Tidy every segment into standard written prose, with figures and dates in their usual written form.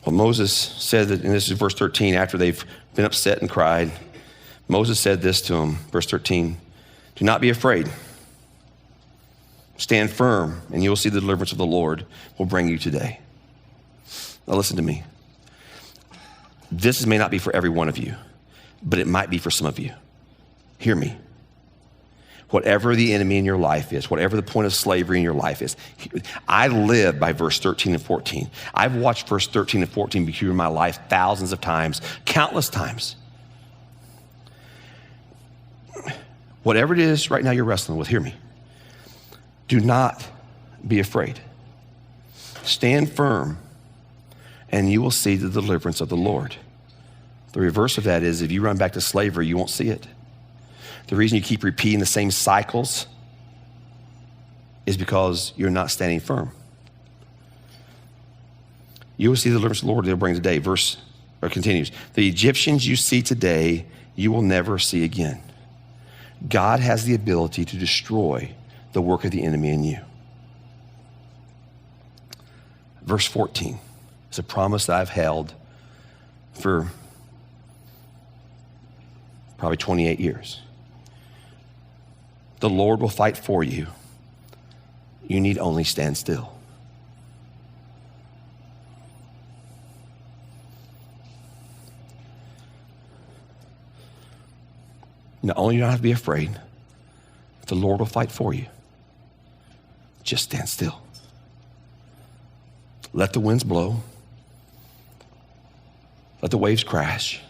Well, Moses said that, and this is verse 13, after they've been upset and cried, Moses said this to him, verse 13, do not be afraid. Stand firm, and you will see the deliverance of the Lord will bring you today. Now listen to me. This may not be for every one of you, but it might be for some of you. Hear me. Whatever the enemy in your life is, whatever the point of slavery in your life is, I live by verse 13 and 14. I've watched verse 13 and 14 be true in my life thousands of times, countless times. Whatever it is right now you're wrestling with, hear me. Do not be afraid. Stand firm, and you will see the deliverance of the Lord. The reverse of that is if you run back to slavery, you won't see it. The reason you keep repeating the same cycles is because you're not standing firm. You will see the deliverance of the Lord that he'll bring today. Verse continues. The Egyptians you see today, you will never see again. God has the ability to destroy the work of the enemy in you. Verse 14 is a promise that I've held for probably 28 years. The Lord will fight for you. You need only stand still. Not only do you not have to be afraid, the Lord will fight for you. Just stand still. Let the winds blow. Let the waves crash.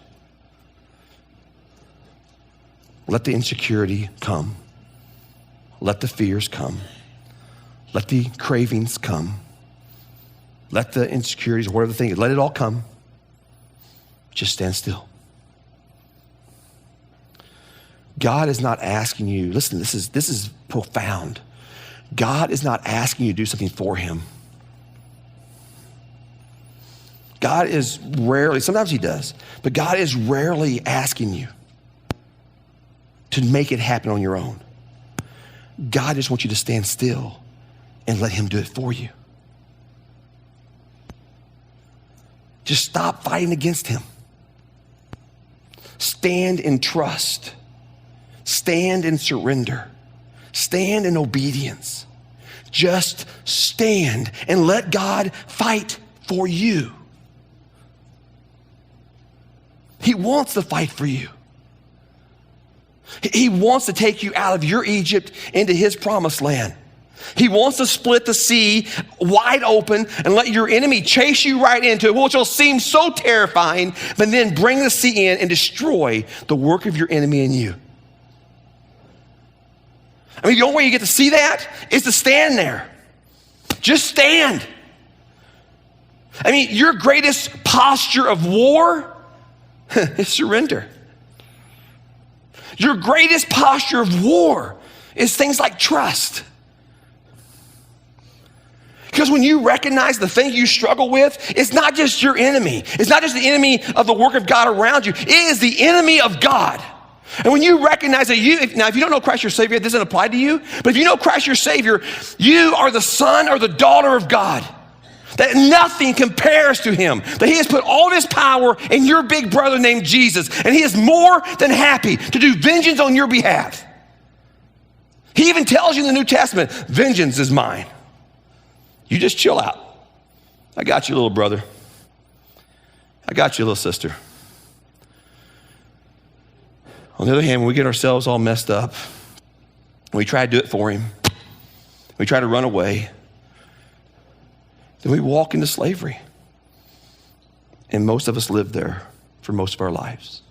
Let the insecurity come. Let the fears come. Let the cravings come. Let the insecurities, whatever the thing is, let it all come. Just stand still. God is not asking you, listen, this is profound. God is not asking you to do something for him. God is rarely, sometimes he does, but God is rarely asking you to make it happen on your own. God just wants you to stand still and let him do it for you. Just stop fighting against him. Stand in trust. Stand in surrender. Stand in obedience. Just stand and let God fight for you. He wants to fight for you. He wants to take you out of your Egypt into his promised land. He wants to split the sea wide open and let your enemy chase you right into it, which will seem so terrifying, but then bring the sea in and destroy the work of your enemy in you. I mean, the only way you get to see that is to stand there. Just stand. I mean, your greatest posture of war is surrender. Your greatest posture of war is things like trust. Because when you recognize the thing you struggle with, it's not just your enemy. It's not just the enemy of the work of God around you. It is the enemy of God. And when you recognize that if you don't know Christ your Savior, it doesn't apply to you. But if you know Christ your Savior, you are the son or the daughter of God. That nothing compares to him. That he has put all of his power in your big brother named Jesus. And he is more than happy to do vengeance on your behalf. He even tells you in the New Testament, vengeance is mine. You just chill out. I got you, little brother. I got you, little sister. On the other hand, when we get ourselves all messed up, we try to do it for him, we try to run away, then we walk into slavery. And most of us live there for most of our lives.